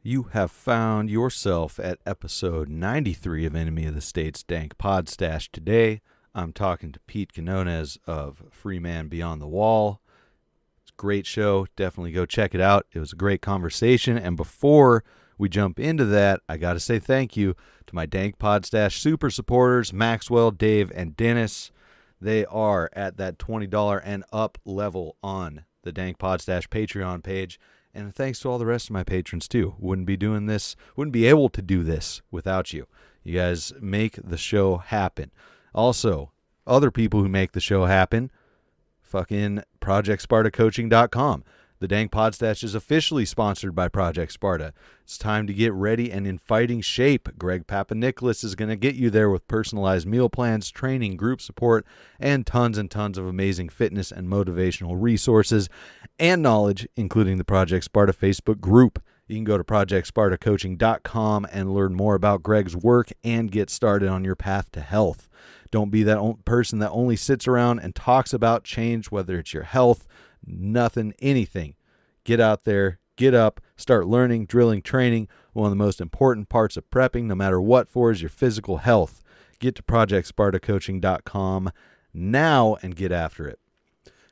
You have found yourself at episode 93 of Enemy of the State's Dank Pod-Stash. Today, I'm talking to Pete Quinones of Free Man Beyond the Wall. It's a great show. Definitely go check it out. It was a great conversation. And before we jump into that, I got to say thank you to my Dank Pod-Stash super supporters, Maxwell, Dave, and Dennis. They are at that $20 and up level on the Dank Pod-Stash Patreon page. And thanks to all the rest of my patrons, too. Wouldn't be able to do this without you. You guys make the show happen. Also, other people who make the show happen, fucking ProjectSpartaCoaching.com. The Dank Pod-Stash is officially sponsored by Project Sparta. It's time to get ready and in fighting shape. Greg Papanicholas is going to get you there with personalized meal plans, training, group support, and tons of amazing fitness and motivational resources and knowledge, including the Project Sparta Facebook group. You can go to ProjectSpartaCoaching.com and learn more about Greg's work and get started on your path to health. Don't be that person that only sits around and talks about change, whether it's your health, nothing, anything. Get out there, get up, start learning, drilling, training. One of the most important parts of prepping, no matter what for, is your physical health. Get to ProjectSpartaCoaching.com now and get after it.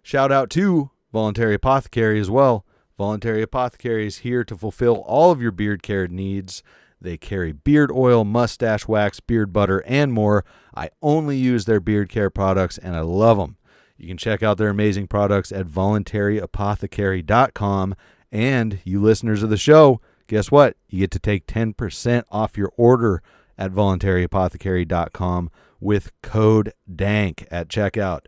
Shout out to Voluntary Apothecary as well. Voluntary Apothecary is here to fulfill all of your beard care needs. They carry beard oil, mustache wax, beard butter, and more. I only use their beard care products, and I love them. You can check out their amazing products at voluntарyapothecary.com. And you listeners of the show, guess what? You get to take 10% off your order at voluntарyapothecary.com with code DANK at checkout.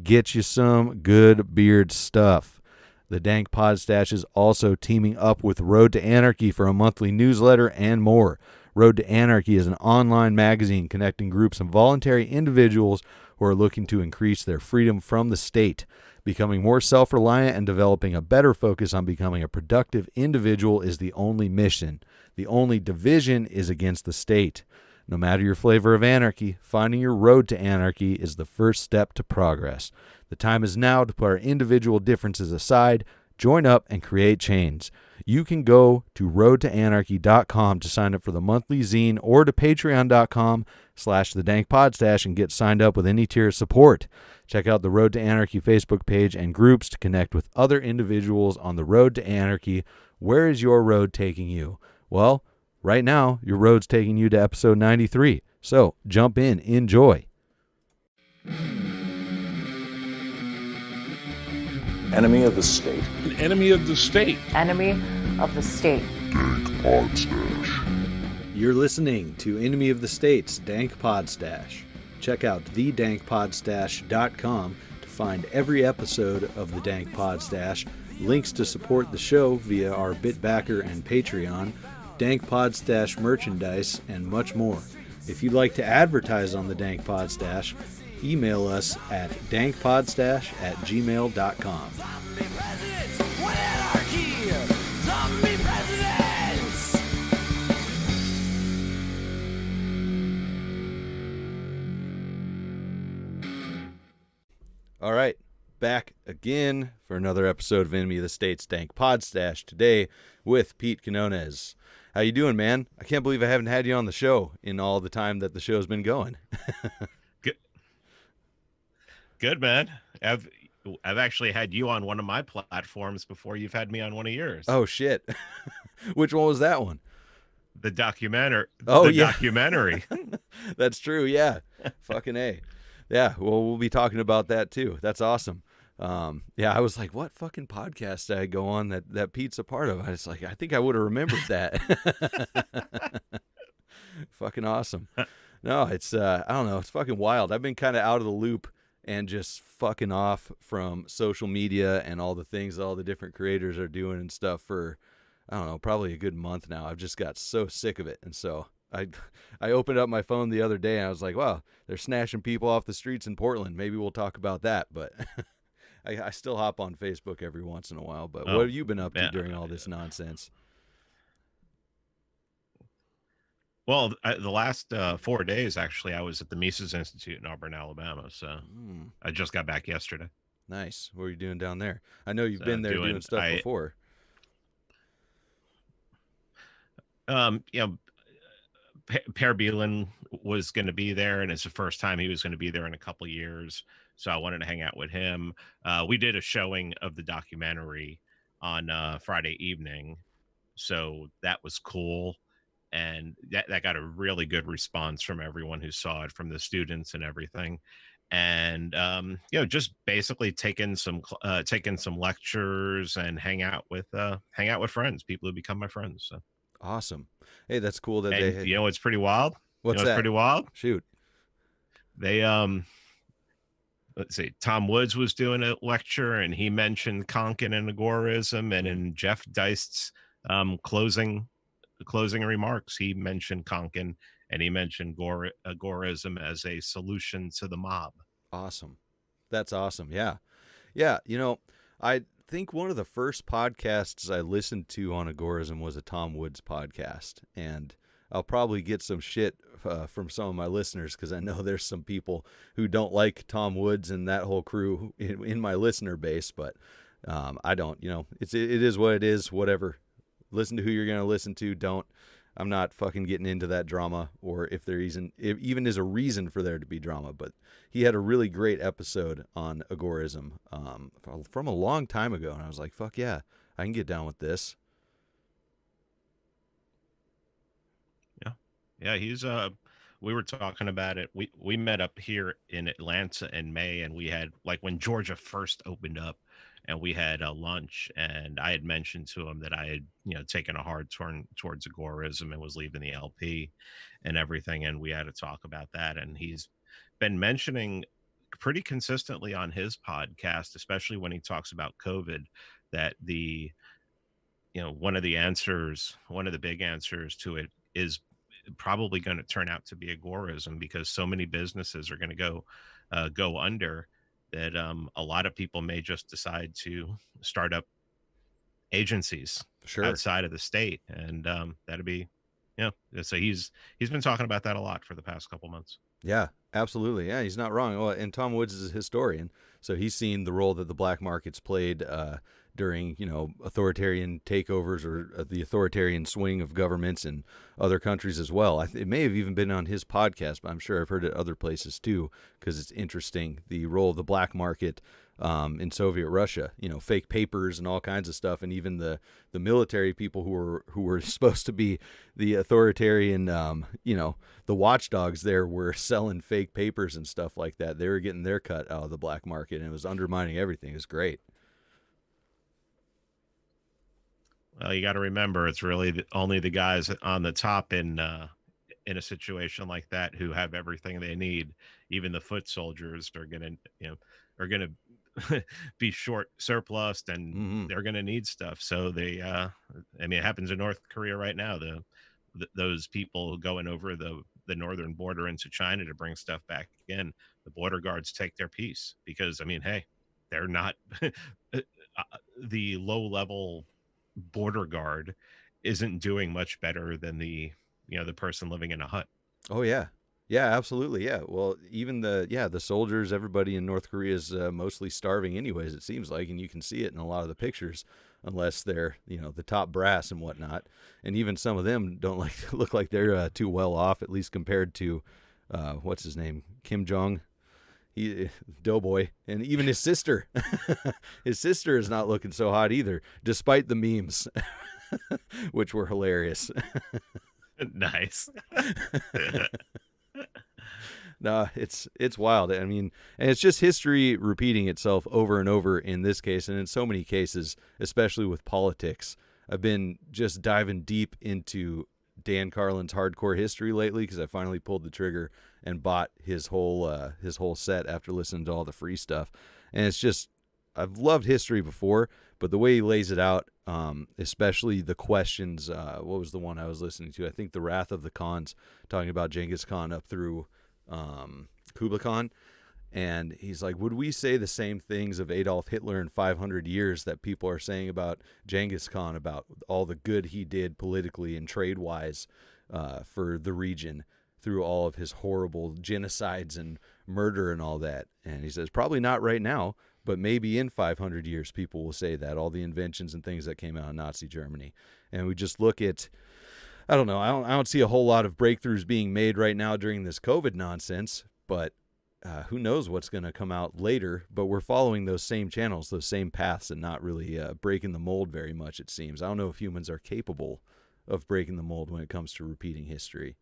Get you some good beard stuff. The Dank Pod-Stash is also teaming up with Road to Anarchy for a monthly newsletter and more. Road to Anarchy is an online magazine connecting groups of voluntary individuals who are looking to increase their freedom from the state. Becoming more self-reliant and developing a better focus on becoming a productive individual is the only mission. The only division is against the state. No matter your flavor of anarchy, finding your road to anarchy is the first step to progress. The time is now to put our individual differences aside, join up, and create change. You can go to roadtoanarchy.com to sign up for the monthly zine or to patreon.com/thedankpodstash and get signed up with any tier of support. Check out the Road to Anarchy Facebook page and groups to connect with other individuals on the road to anarchy. Where is your road taking you? Well, right now, your road's taking you to episode 93. So jump in, enjoy. Enemy of the state. An enemy of the state. Enemy of the state. Dank Pod-Stash. You're listening to Enemy of the State's Dank Pod-Stash. Check out thedankpodstash.com to find every episode of the Dank Pod-Stash, links to support the show via our BitBacker and Patreon, Dank Pod-Stash merchandise, and much more. If you'd like to advertise on the Dank Pod-Stash, email us at dankpodstash@gmail.com. All right, back again for another episode of Enemy of the State's Dank Pod-Stash today with Pete Quinones. How you doing, man? I can't believe I haven't had you on the show in all the time that the show's been going. Good, man. I've actually had you on one of my platforms before you've had me on one of yours. Oh, shit. Which one was that one? The documentary. Oh, the yeah. documentary. That's true, yeah. Fucking A. Yeah, well, we'll be talking about that, too. That's awesome. Yeah, I was like, what fucking podcast did I go on that Pete's a part of? I was like, I think I would have remembered that. Fucking awesome. No, it's, I don't know, it's fucking wild. I've been kind of out of the loop and just fucking off from social media and all the things that all the different creators are doing and stuff for, I don't know, probably a good month now. I've just got so sick of it. And so I opened up my phone the other day and I was like, wow, they're snatching people off the streets in Portland. Maybe we'll talk about that. But I still hop on Facebook every once in a while. But what have you been up to during all this nonsense? Well, the last 4 days, actually, I was at the Mises Institute in Auburn, Alabama. So I just got back yesterday. Nice. What are you doing down there? I know you've been there doing stuff before. You know, Per Belin was going to be there, and it's the first time he was going to be there in a couple of years. So I wanted to hang out with him. We did a showing of the documentary on Friday evening, so that was cool, and that got a really good response from everyone who saw it, from the students and everything. And just basically taking some lectures and hang out with friends, people who become my friends. So. Awesome. Hey, that's cool that And they. you know what's pretty wild? What's that? Pretty wild? Shoot. They let's see, Tom Woods was doing a lecture and he mentioned Konkin and agorism, and in Jeff Deist's closing remarks, he mentioned Konkin and he mentioned agorism as a solution to the mob. Awesome. That's awesome. Yeah. Yeah. I think one of the first podcasts I listened to on agorism was a Tom Woods podcast, and I'll probably get some shit from some of my listeners because I know there's some people who don't like Tom Woods and that whole crew in my listener base, but I don't. It is what it is. Whatever. Listen to who you're going to listen to. Don't. I'm not fucking getting into that drama, or if there even is a reason for there to be drama. But he had a really great episode on agorism from a long time ago, and I was like, fuck yeah, I can get down with this. Yeah, he's we were talking about it. We met up here in Atlanta in May, and we had, like, when Georgia first opened up, and we had a lunch, and I had mentioned to him that I had, taken a hard turn towards agorism and was leaving the LP and everything, and we had to talk about that. And he's been mentioning pretty consistently on his podcast, especially when he talks about COVID, that one of the big answers to it is probably going to turn out to be agorism, because so many businesses are going to go under that a lot of people may just decide to start up agencies outside of the state, and that'd be, so he's been talking about that a lot for the past couple months. Yeah, absolutely. Yeah, he's not wrong. Well, and Tom Woods is a historian, so he's seen the role that the black markets played during, authoritarian takeovers or the authoritarian swing of governments in other countries as well. It may have even been on his podcast, but I'm sure I've heard it other places too, because it's interesting, the role of the black market in Soviet Russia, fake papers and all kinds of stuff, and even the military people who were supposed to be the authoritarian, the watchdogs there were selling fake papers and stuff like that. They were getting their cut out of the black market, and it was undermining everything. It was great. Well, you got to remember, it's really only the guys on the top in a situation like that who have everything they need. Even the foot soldiers are gonna be short surplus, and they're gonna need stuff. So they, it happens in North Korea right now. Those people going over the northern border into China to bring stuff back in, the border guards take their piece, because hey, they're not the low level border guard isn't doing much better than the person living in a hut. Oh yeah, absolutely. Yeah, well, even the soldiers, everybody in North Korea is mostly starving anyways, it seems like, and you can see it in a lot of the pictures, unless they're the top brass and whatnot. And even some of them don't look like they're too well off, at least compared to what's his name, Kim Jong, he Doughboy, and even his sister. His sister is not looking so hot either, despite the memes, which were hilarious. Nice. No, it's wild. And it's just history repeating itself over and over in this case, and in so many cases, especially with politics. I've been just diving deep into Dan Carlin's hardcore history lately, because I finally pulled the trigger and bought his whole set after listening to all the free stuff. And it's just, I've loved history before, but the way he lays it out, especially the questions, what was the one I was listening to? I think The Wrath of the Khans, talking about Genghis Khan up through Kublai Khan. And he's like, would we say the same things of Adolf Hitler in 500 years that people are saying about Genghis Khan, about all the good he did politically and trade-wise for the region through all of his horrible genocides and murder and all that? And he says, probably not right now, but maybe in 500 years people will say that, all the inventions and things that came out of Nazi Germany. And we just look at, I don't know. I don't see a whole lot of breakthroughs being made right now during this COVID nonsense, but who knows what's going to come out later. But we're following those same channels, those same paths, and not really breaking the mold very much, it seems. I don't know if humans are capable of breaking the mold when it comes to repeating history.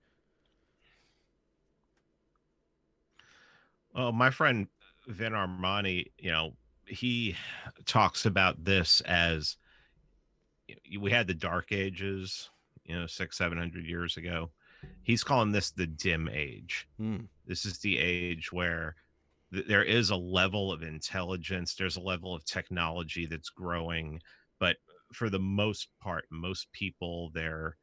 Well, my friend Vin Armani, he talks about this as we had the Dark Ages, 600-700 years ago. He's calling this the dim age. This is the age where there is a level of intelligence, there's a level of technology that's growing, but for the most part, most people, they're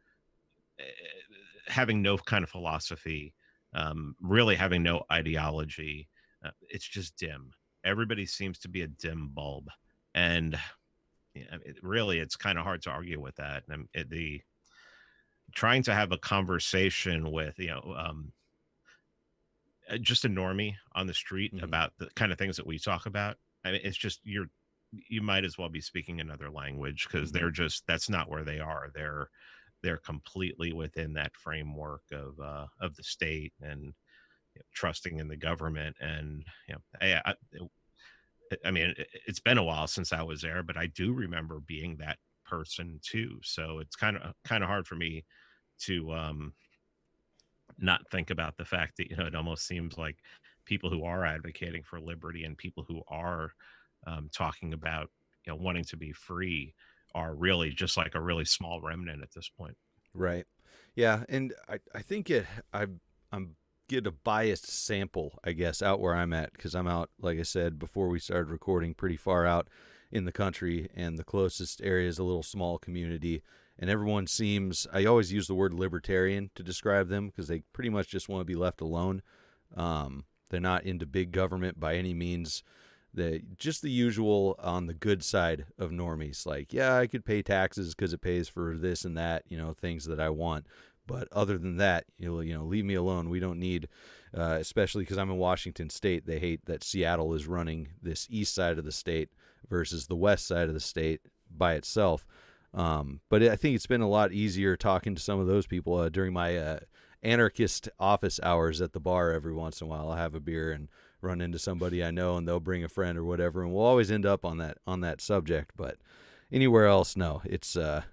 having no kind of philosophy, really having no ideology. It's just dim. Everybody seems to be a dim bulb, and really, it's kind of hard to argue with that. And the trying to have a conversation with just a normie on the street about the kind of things that we talk about. I mean, it's just you might as well be speaking another language, because they're just, that's not where they are. They're completely within that framework of the state, and trusting in the government. And I mean, it's been a while since I was there, but I do remember being that person too. So it's kind of hard for me to not think about the fact that it almost seems like people who are advocating for liberty and people who are talking about wanting to be free are really just like a really small remnant at this point. Right. Yeah, and I think I'm get a biased sample, I guess, out where I'm at, because I'm out, like I said before we started recording, pretty far out in the country, and the closest area is a little small community, and everyone seems, I always use the word libertarian to describe them, because they pretty much just want to be left alone. They're not into big government by any means. Just the usual on the good side of normies, like, yeah, I could pay taxes because it pays for this and that, things that I want. But other than that, leave me alone. We don't need, especially because I'm in Washington State, they hate that Seattle is running this east side of the state versus the west side of the state by itself. But I think it's been a lot easier talking to some of those people during my anarchist office hours at the bar. Every once in a while, I'll have a beer and run into somebody I know, and they'll bring a friend or whatever, and we'll always end up on that subject. But anywhere else, no, it's I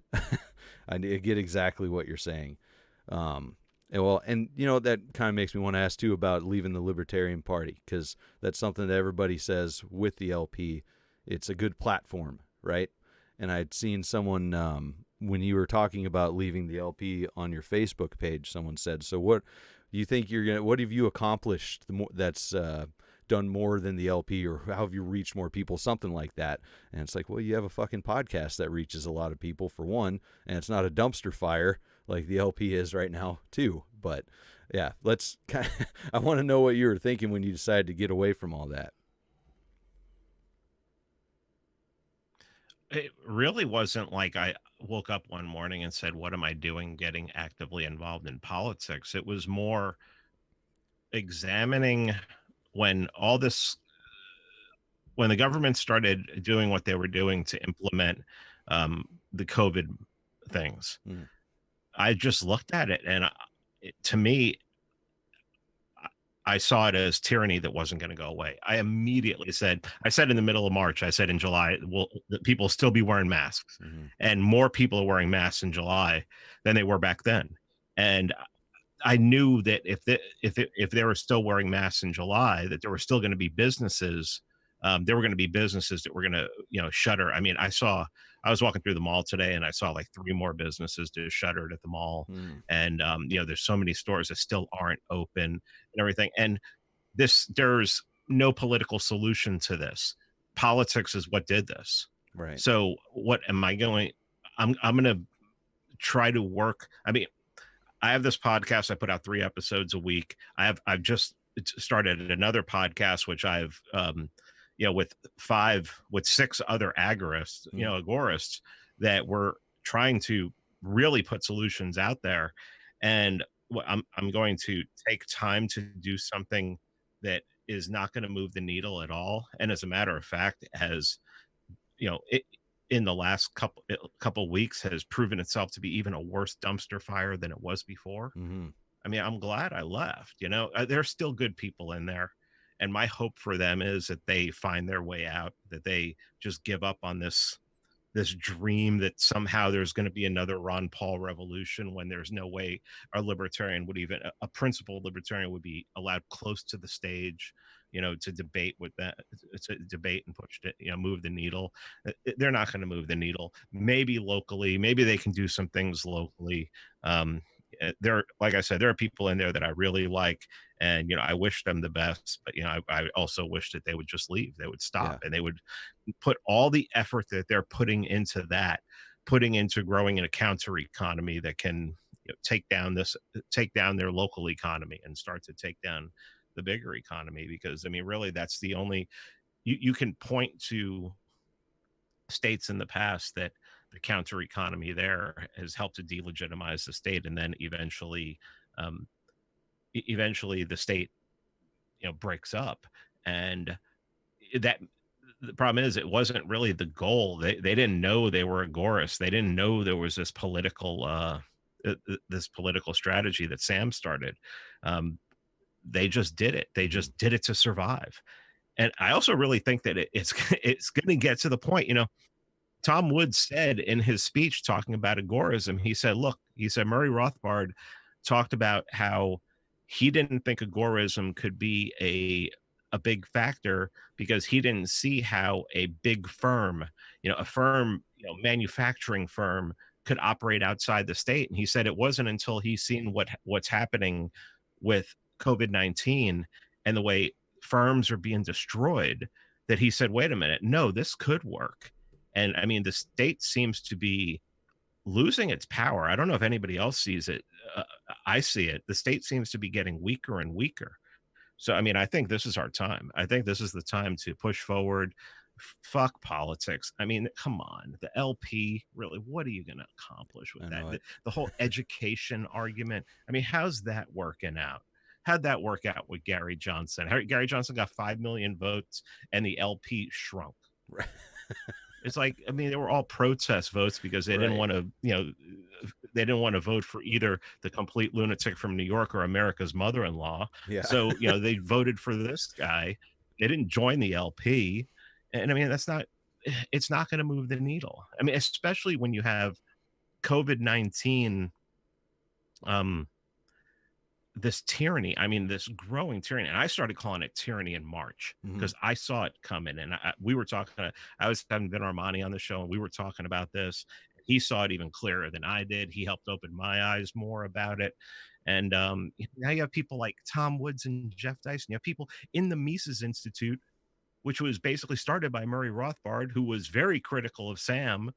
get exactly what you're saying. And that kind of makes me want to ask too about leaving the Libertarian Party, because that's something that everybody says with the LP. It's a good platform, right? And I'd seen someone when you were talking about leaving the LP on your Facebook page, someone said, "So what do you think what have you accomplished that's done more than the LP, or how have you reached more people?" Something like that. And it's like, well, you have a fucking podcast that reaches a lot of people, for one, and it's not a dumpster fire like the LP is right now too. But yeah, I want to know what you were thinking when you decided to get away from all that. It really wasn't like I woke up one morning and said, what am I doing getting actively involved in politics? It was more examining when when the government started doing what they were doing to implement the COVID things. I just looked at it, and to me, I saw it as tyranny that wasn't going to go away. I immediately said in the middle of March, I said in July, people still be wearing masks, and more people are wearing masks in July than they were back then. And I knew that if they were still wearing masks in July, that there were still going to be businesses. There were going to be businesses that were going to, shutter. I mean, I was walking through the mall today, and I saw like 3 more businesses that shuttered at the mall. And, there's so many stores that still aren't open and everything. And there's no political solution to this. Politics is what did this. Right. So what am I going? I'm going to try to work. I mean, I have this podcast. I put out 3 episodes a week. I've just started another podcast, which I've, with 6 other agorists, agorists, that were trying to really put solutions out there. And I'm going to take time to do something that is not going to move the needle at all. And as a matter of fact, as in the last couple weeks has proven itself to be even a worse dumpster fire than it was before. Mm-hmm. I mean, I'm glad I left. There's still good people in there, and my hope for them is that they find their way out, that they just give up on this dream that somehow there's going to be another Ron Paul revolution, when there's no way a libertarian would even, a principled libertarian would be allowed close to the stage, to debate with that, to debate and push it, move the needle. They're not going to move the needle. Maybe locally, maybe they can do some things locally. There, like I said, there are people in there that I really like, and I wish them the best, but I also wish that they would just leave. They would stop, and they would put all the effort that they're putting into growing in a counter economy that can take down their local economy and start to take down the bigger economy. Because I mean, really, that's the only, you can point to states in the past that the counter economy there has helped to delegitimize the state, and then eventually the state breaks up. And that, the problem is, it wasn't really the goal. They didn't know they were agorists. They didn't know there was this political strategy that Sam started. They just did it. They just did it to survive. And I also really think that it's going to get to the point. Tom Woods said in his speech talking about agorism, he said, Murray Rothbard talked about how he didn't think agorism could be a big factor, because he didn't see how a big firm, manufacturing firm, could operate outside the state. And he said it wasn't until he's seen what's happening with COVID-19 and the way firms are being destroyed, that he said, wait a minute, no, this could work. And I mean, the state seems to be losing its power. I don't know if anybody else sees it. I see it. The state seems to be getting weaker and weaker. So, I mean, I think this is our time. I think this is the time to push forward. Fuck politics. I mean, come on. The LP, really, what are you going to accomplish with that? The whole education argument. I mean, how's that working out? How'd that work out with Gary Johnson? Gary Johnson got 5 million votes and the LP shrunk. Right. It's like, I mean, they were all protest votes because they didn't want to, they didn't want to vote for either the complete lunatic from New York or America's mother-in-law. Yeah. So, they voted for this guy. They didn't join the LP. And I mean, it's not going to move the needle. I mean, especially when you have COVID-19, this tyranny, I mean, this growing tyranny. And I started calling it tyranny in March because I saw it coming. And we were talking, I was having Ben Armani on the show, and we were talking about this. He saw it even clearer than I did. He helped open my eyes more about it. And now you have people like Tom Woods and Jeff Dyson. You have people in the Mises Institute, which was basically started by Murray Rothbard, who was very critical of Sam.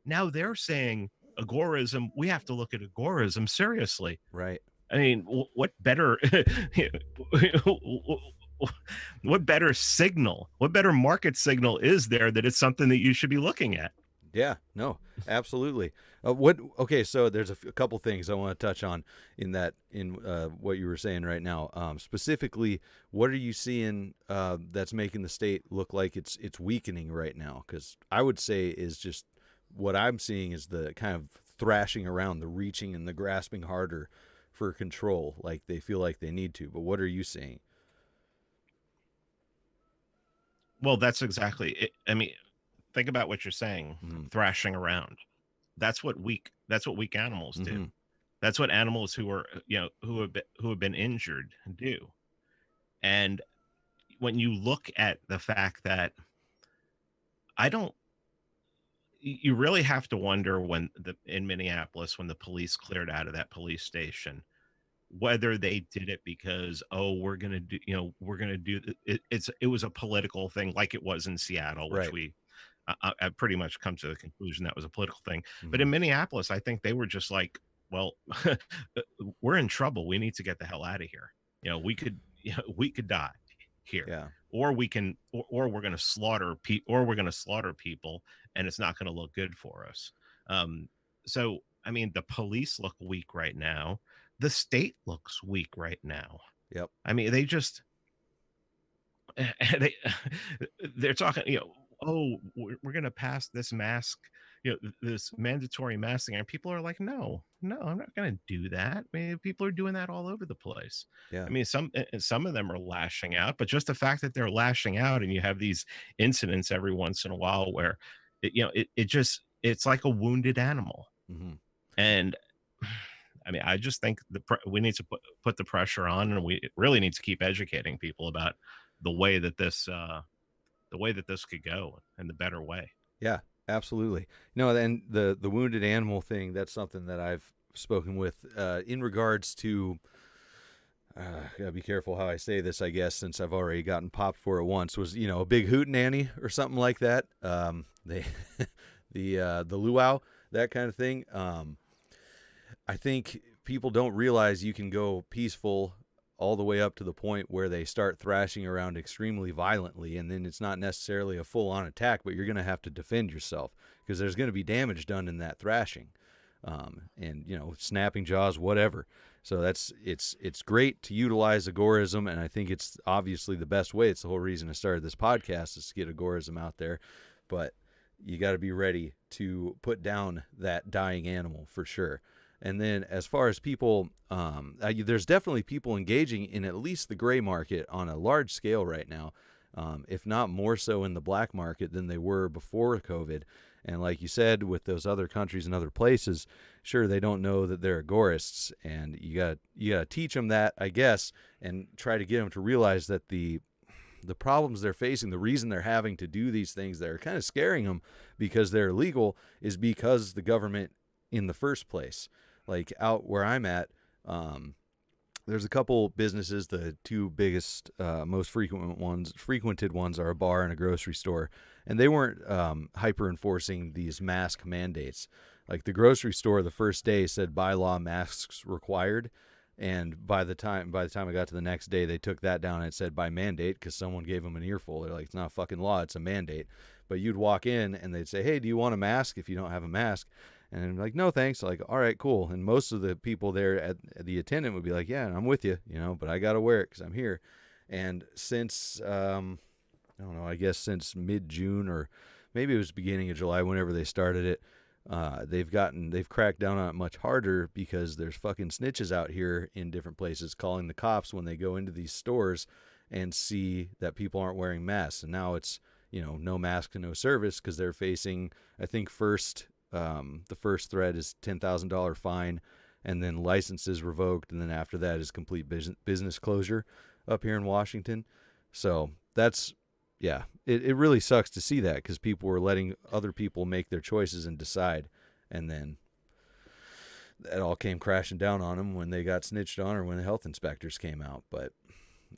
Now they're saying agorism, we have to look at agorism seriously. Right. I mean, what better signal, what better market signal is there that it's something that you should be looking at? Yeah, no, absolutely. Okay, so there's a couple things I want to touch on in what you were saying right now. Specifically, what are you seeing that's making the state look like it's weakening right now? Because I would say is just what I'm seeing is the kind of thrashing around, the reaching and the grasping harder for control, like they feel like they need to. But what are you seeing? Well, that's exactly it. I mean, think about what you're saying. Thrashing around. That's what weak animals do. That's what animals who are, who have been injured do. And when you look at the fact that you really have to wonder in Minneapolis, when the police cleared out of that police station, whether they did it because, we're going to do it was a political thing, like it was in Seattle, which I've pretty much come to the conclusion that was a political thing. But in Minneapolis, I think they were just like, well, we're in trouble. We need to get the hell out of here. We could die here, or we're going to slaughter people, and it's not going to look good for us. So, I mean, the police look weak right now. The state looks weak right now. I mean, they're talking, oh, we're going to pass this mask, this mandatory mask thing. And people are like, no, I'm not going to do that. I mean, people are doing that all over the place. Yeah. I mean, some of them are lashing out, but just the fact that they're lashing out, and you have these incidents every once in a while where it's like a wounded animal. Mm-hmm. And I mean, I just think we need to put the pressure on, and we really need to keep educating people about the way that this could go, and the better way. Yeah, absolutely. And the wounded animal thing, that's something that I've spoken with in regards to. Gotta be careful how I say this, I guess, since I've already gotten popped for it once. Was a big hootenanny or something like that? They the luau, that kind of thing. I think people don't realize you can go peaceful all the way up to the point where they start thrashing around extremely violently, and then it's not necessarily a full-on attack, but you're going to have to defend yourself because there's going to be damage done in that thrashing, and snapping jaws, whatever. So it's great to utilize agorism, and I think it's obviously the best way. It's the whole reason I started this podcast, is to get agorism out there, but you got to be ready to put down that dying animal for sure. And then as far as people, there's definitely people engaging in at least the gray market on a large scale right now, if not more so in the black market than they were before COVID. And like you said, with those other countries and other places, sure, they don't know that they're agorists, and you got to teach them that, I guess, and try to get them to realize that the problems they're facing, the reason they're having to do these things that are kind of scaring them because they're illegal, is because the government in the first place. Like out where I'm at, there's a couple businesses. The two biggest, most frequented ones are a bar and a grocery store. And they weren't hyper enforcing these mask mandates. Like the grocery store, the first day said by law masks required. And by the time I got to the next day, they took that down and it said by mandate, because someone gave them an earful. They're like, it's not a fucking law, it's a mandate. But you'd walk in and they'd say, hey, do you want a mask if you don't have a mask? And I'm like, no, thanks. Like, all right, cool. And most of the people there at the attendant would be like, yeah, I'm with you, but I got to wear it because I'm here. And since, I don't know, I guess since mid-June, or maybe it was beginning of July, whenever they started it, they've cracked down on it much harder, because there's fucking snitches out here in different places calling the cops when they go into these stores and see that people aren't wearing masks. And now it's, no mask and no service, because they're facing, I think the first threat is $10,000 fine, and then licenses revoked, and then after that is complete business closure up here in Washington. So that's, yeah, it really sucks to see that, because people were letting other people make their choices and decide, and then that all came crashing down on them when they got snitched on, or when the health inspectors came out. But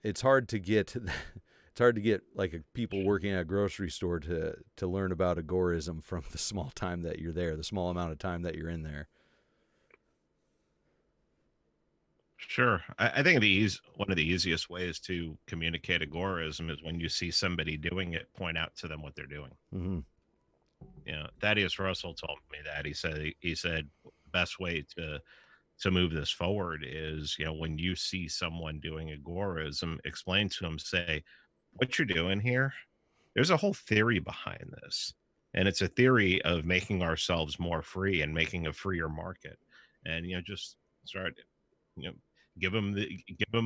it's hard to get like people working at a grocery store to learn about agorism from the small time that you're there, the small amount of time that you're in there. Sure. I think one of the easiest ways to communicate agorism is when you see somebody doing it, point out to them what they're doing. Mm-hmm. Thaddeus Russell told me that. He said the best way to move this forward is, when you see someone doing agorism, explain to them, say, what you're doing here, there's a whole theory behind this, and it's a theory of making ourselves more free and making a freer market. And just start, give them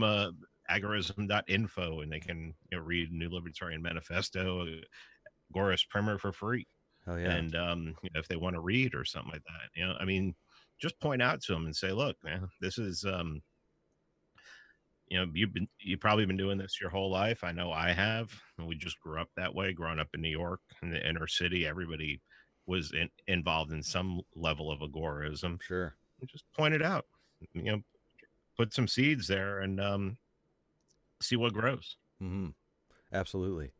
a agorism.info, and they can read New Libertarian Manifesto, Agorist Primer for free. Oh yeah. And if they want to read or something like that, just point out to them and say, look, man, this is you've probably been doing this your whole life. I know I have. We just grew up that way. Growing up in New York, in the inner city, everybody was involved in some level of agorism. Sure. Just point it out. Put some seeds there and see what grows. Mm-hmm. Absolutely.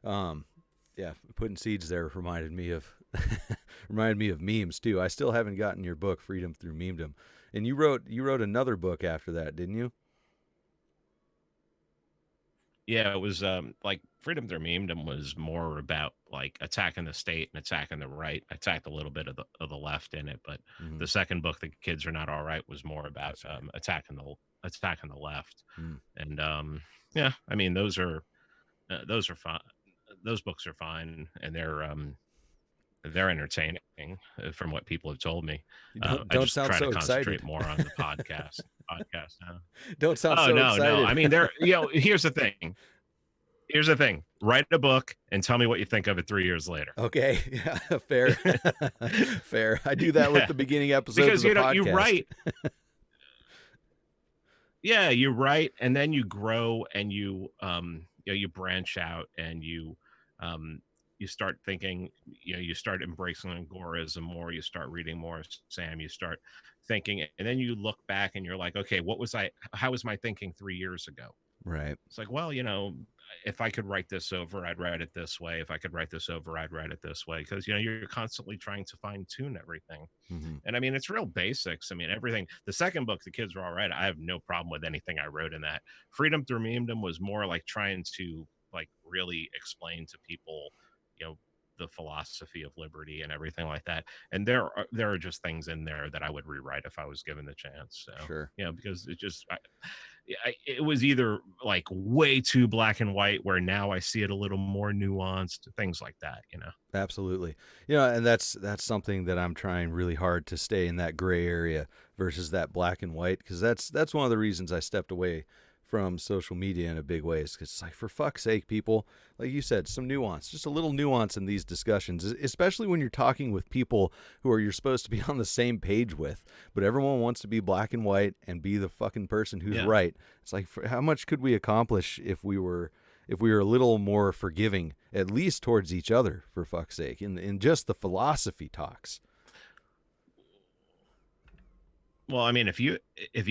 Yeah, putting seeds there reminded me of memes too. I still haven't gotten your book, Freedom Through Memedom, and you wrote another book after that, didn't you? Yeah, it was like Freedom Through Memedom was more about like attacking the state and attacking the right. I attacked a little bit of the left in it, but the second book, The Kids Are Not All Right, was more about attacking the left. And yeah, those are fine. those books are fine, and they're entertaining from what people have told me. I Don't just sound try to so excited. concentrate more on the podcast now. Don't sound Oh so no, excited. I mean, here's the thing. Here's the thing. Write a book and tell me what you think of it 3 years later. Okay, yeah, fair, fair. I do that with the beginning episodes Because of the podcast. you write. Yeah, you write, and then you grow, and you branch out, and you start thinking, you start embracing agorism more, you start reading more Sam, you start thinking, and then you look back and you're like, okay, how was my thinking 3 years ago? Right. It's like, well, if I could write this over, I'd write it this way. If I could write this over, I'd write it this way. Because, you're constantly trying to fine tune everything. Mm-hmm. And I mean, it's real basics. I mean, everything. The second book, The Kids Were All Right, I have no problem with anything I wrote in that. Freedom Through Memedom was more like trying to really explain to people, the philosophy of liberty and everything like that. And there are just things in there that I would rewrite if I was given the chance. So, sure. Because it just, it was either like way too black and white, where now I see it a little more nuanced, things like that, Absolutely. And that's something that I'm trying really hard to stay in that gray area versus that black and white, because that's one of the reasons I stepped away from social media in a big way. Because it's like, for fuck's sake, people, like you said, some nuance, just a little nuance in these discussions, especially when you're talking with people you're supposed to be on the same page with, but everyone wants to be black and white and be the fucking person who's right. It's like, how much could we accomplish if we were a little more forgiving, at least towards each other, for fuck's sake, in just the philosophy talks? Well, I mean, if you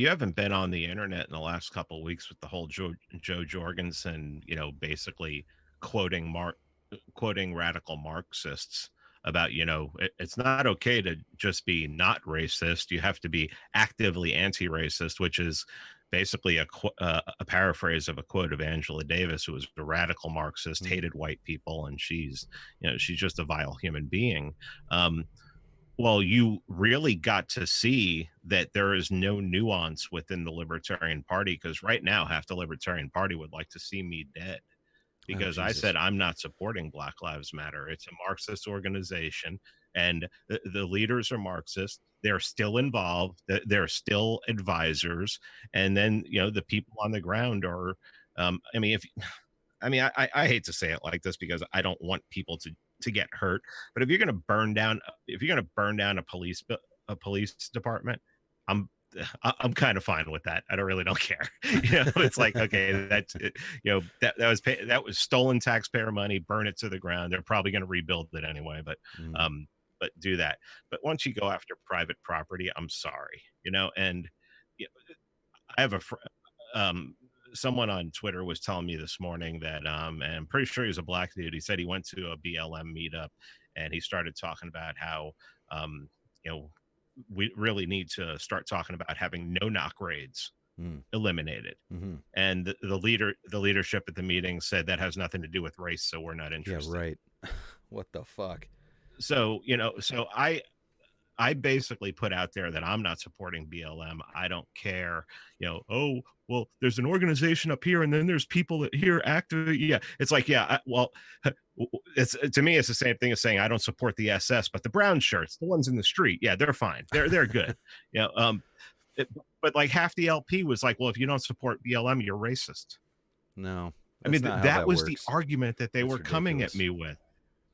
haven't been on the internet in the last couple of weeks with the whole Joe Jorgensen, basically quoting radical Marxists about, it's not okay to just be not racist. You have to be actively anti-racist, which is basically a paraphrase of a quote of Angela Davis, who was a radical Marxist, hated white people, and she's just a vile human being. Well, you really got to see that there is no nuance within the Libertarian Party, because right now half the Libertarian Party would like to see me dead, because I said I'm not supporting Black Lives Matter. It's a Marxist organization, and the leaders are Marxist. They're still involved. They're still advisors. And then, the people on the ground are, I hate to say it like this, because I don't want people to get hurt, but if you're going to burn down a police department, I'm kind of fine with that. I don't care. It's like, okay, that's it. That was stolen taxpayer money. Burn it to the ground. They're probably going to rebuild it anyway, but do that. But once you go after private property, I'm sorry, and I have someone on Twitter was telling me this morning that, and I'm pretty sure he was a black dude. He said he went to a BLM meetup, and he started talking about how, we really need to start talking about having no-knock raids eliminated. Mm-hmm. And the leadership at the meeting said that has nothing to do with race, so we're not interested. Yeah, right. What the fuck? So, I basically put out there that I'm not supporting BLM. I don't care, oh, well, there's an organization up here, and then there's people here active. Yeah. It's like, it's, to me, it's the same thing as saying I don't support the SS, but the brown shirts, the ones in the street, yeah, they're fine. They're good. But like half the LP was like, well, if you don't support BLM, you're racist. No. I mean, that was works. The argument that they were ridiculous. Coming at me with.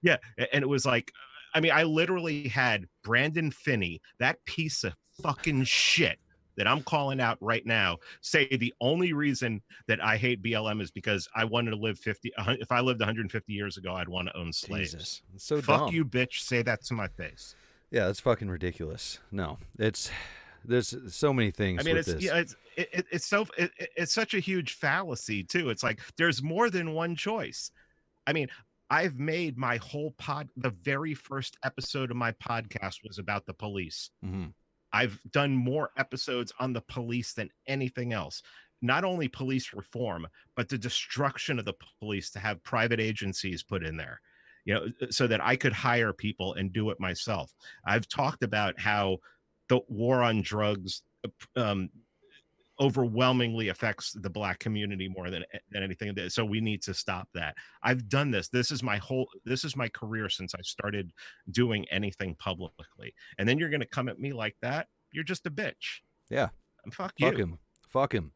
Yeah. And it was like, I literally had Brandon Finney, that piece of fucking shit that I'm calling out right now, say the only reason that I hate BLM is because I wanted to live if I lived 150 years ago, I'd want to own slaves. Jesus. It's so fuck dumb. You, bitch. Say that to my face. Yeah, that's fucking ridiculous. No, there's so many things. With this. Yeah, it's such a huge fallacy too. It's like there's more than one choice. I've made my whole the very first episode of my podcast was about the police. Mm-hmm. I've done more episodes on the police than anything else. Not only police reform, but the destruction of the police, to have private agencies put in there, so that I could hire people and do it myself. I've talked about how the war on drugs overwhelmingly affects the black community more than anything. So we need to stop that. I've done this. This is my career since I started doing anything publicly. And then you're going to come at me like that. You're just a bitch. Yeah. And fuck him. Fuck him.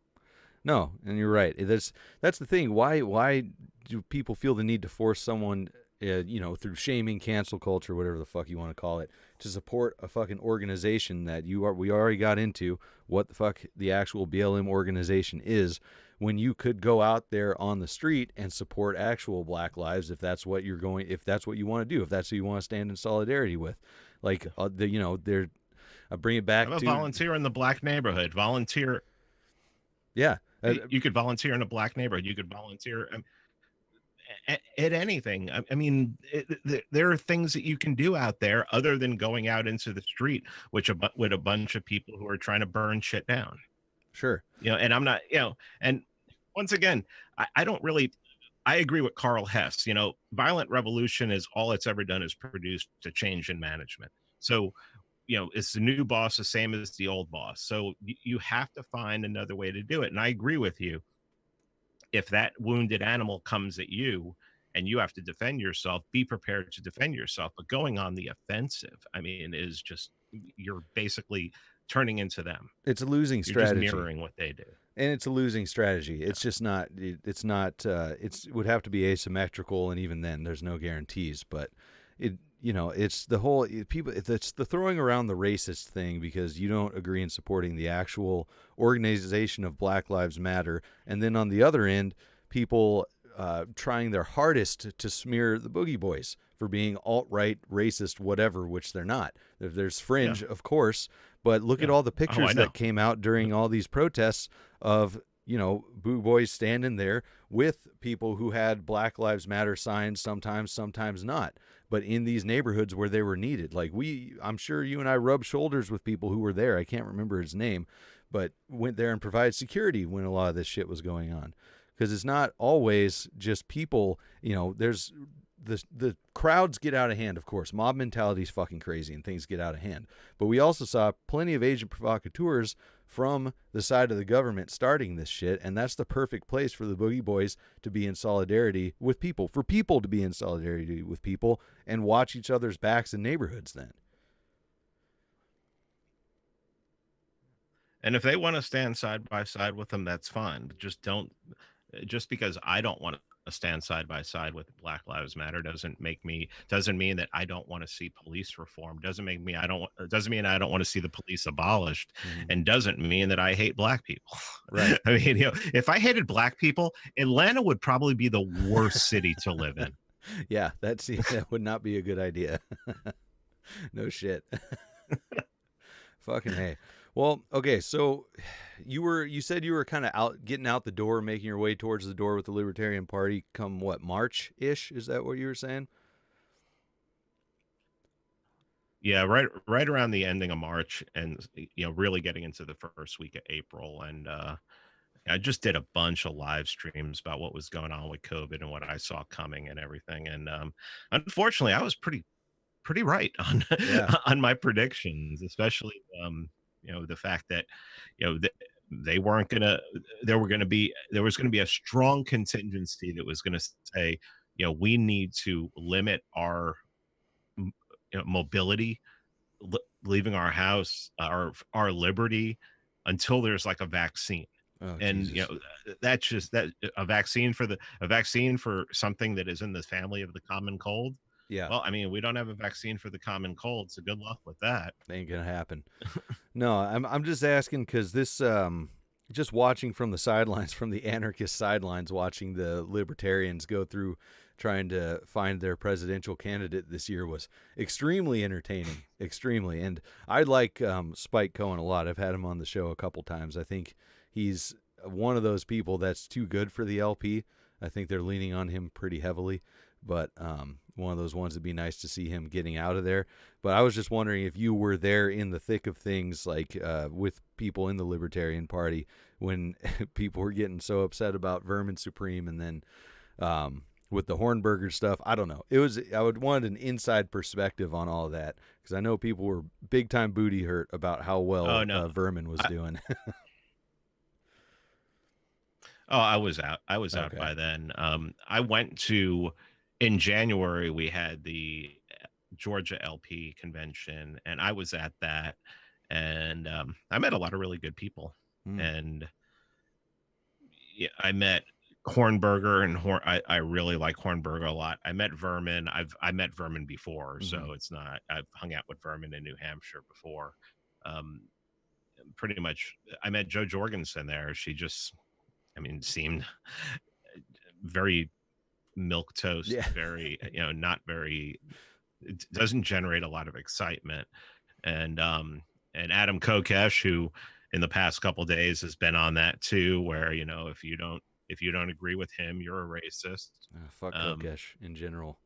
No, and you're right. That's the thing. Why do people feel the need to force someone, through shaming, cancel culture, whatever the fuck you want to call it, to support a fucking organization that we already got into what the fuck the actual BLM organization is, when you could go out there on the street and support actual black lives if that's what you want to do, if that's who you want to stand in solidarity with. Like, they're bring it back to to volunteer in the black neighborhood. Volunteer. Yeah. You could volunteer in a black neighborhood. You could volunteer at anything. I mean, there are things that you can do out there other than going out into the street, with a bunch of people who are trying to burn shit down. Sure. And I'm not, and once again, I don't really, I agree with Carl Hess. Violent revolution is all it's ever done is produced a change in management. So, it's the new boss, the same as the old boss. So you have to find another way to do it. And I agree with you. If that wounded animal comes at you and you have to defend yourself, be prepared to defend yourself. But going on the offensive, I mean, is just, you're basically turning into them. It's a losing strategy. You're just mirroring what they do. And it's a losing strategy. It's just not, it would have to be asymmetrical. And even then there's no guarantees, but it's the whole people. It's the throwing around the racist thing because you don't agree in supporting the actual organization of Black Lives Matter, and then on the other end, people trying their hardest to smear the Boogie Boys for being alt-right, racist, whatever, which they're not. There's fringe, of course, but look at all the pictures that came out during all these protests of Boogie Boys standing there with people who had Black Lives Matter signs, sometimes not, but in these neighborhoods where they were needed. Like I'm sure you and I rubbed shoulders with people who were there. I can't remember his name, but went there and provided security when a lot of this shit was going on. Because it's not always just people, there's the crowds get out of hand, of course. Mob mentality is fucking crazy and things get out of hand. But we also saw plenty of agent provocateurs from the side of the government starting this shit, and that's the perfect place for the Boogie Boys to be in solidarity with people, for people to be in solidarity with people and watch each other's backs in neighborhoods then. And if they want to stand side by side with them, that's fine. But just because I don't want to stand side by side with Black Lives Matter doesn't mean that I don't want to see police reform. Doesn't mean I don't want to see the police abolished, and doesn't mean that I hate black people. Right. I mean, if I hated black people, Atlanta would probably be the worst city to live in. Yeah, that would not be a good idea. No shit. Fucking hey. Well, okay, so you said you were kind of getting out the door, making your way towards the door with the Libertarian Party come what, March-ish? Is that what you were saying? Yeah, right around the ending of March, and really getting into the first week of April, and I just did a bunch of live streams about what was going on with COVID and what I saw coming and everything, and unfortunately, I was pretty right on on my predictions, especially the fact that there was going to be a strong contingency that was going to say we need to limit our mobility, leaving our house, our liberty, until there's like a vaccine. Oh, and Jesus. that's just that a vaccine for something that is in the family of the common cold. Yeah. Well, I mean, we don't have a vaccine for the common cold, so good luck with that. Ain't gonna happen. No, I'm just asking because this, just watching from the sidelines, from the anarchist sidelines, watching the libertarians go through trying to find their presidential candidate this year was extremely entertaining, extremely. And I like Spike Cohen a lot. I've had him on the show a couple times. I think he's one of those people that's too good for the LP. I think they're leaning on him pretty heavily. But one of those ones that'd be nice to see him getting out of there. But I was just wondering if you were there in the thick of things, like with people in the Libertarian Party, when people were getting so upset about Vermin Supreme, and then with the Hornberger stuff. I don't know. I would want an inside perspective on all of that, because I know people were big time booty hurt about how well Vermin was doing. Oh, I was out. I was out Okay. by then. I went to in January. We had the Georgia LP convention, and I was at that, and I met a lot of really good people, Mm. and yeah, I met Hornberger and I really like Hornberger a lot. I met Vermin. I met Vermin before, Mm-hmm. so it's not. I've hung out with Vermin in New Hampshire before. Um, Pretty much, I met Jo Jorgensen there. She just, I mean, seemed very milk toast, Yeah. very not very. It doesn't generate a lot of excitement, and Adam Kokesh, who in the past couple of days has been on that too, where if you don't agree with him, you're a racist. Fuck Um, Kokesh in general.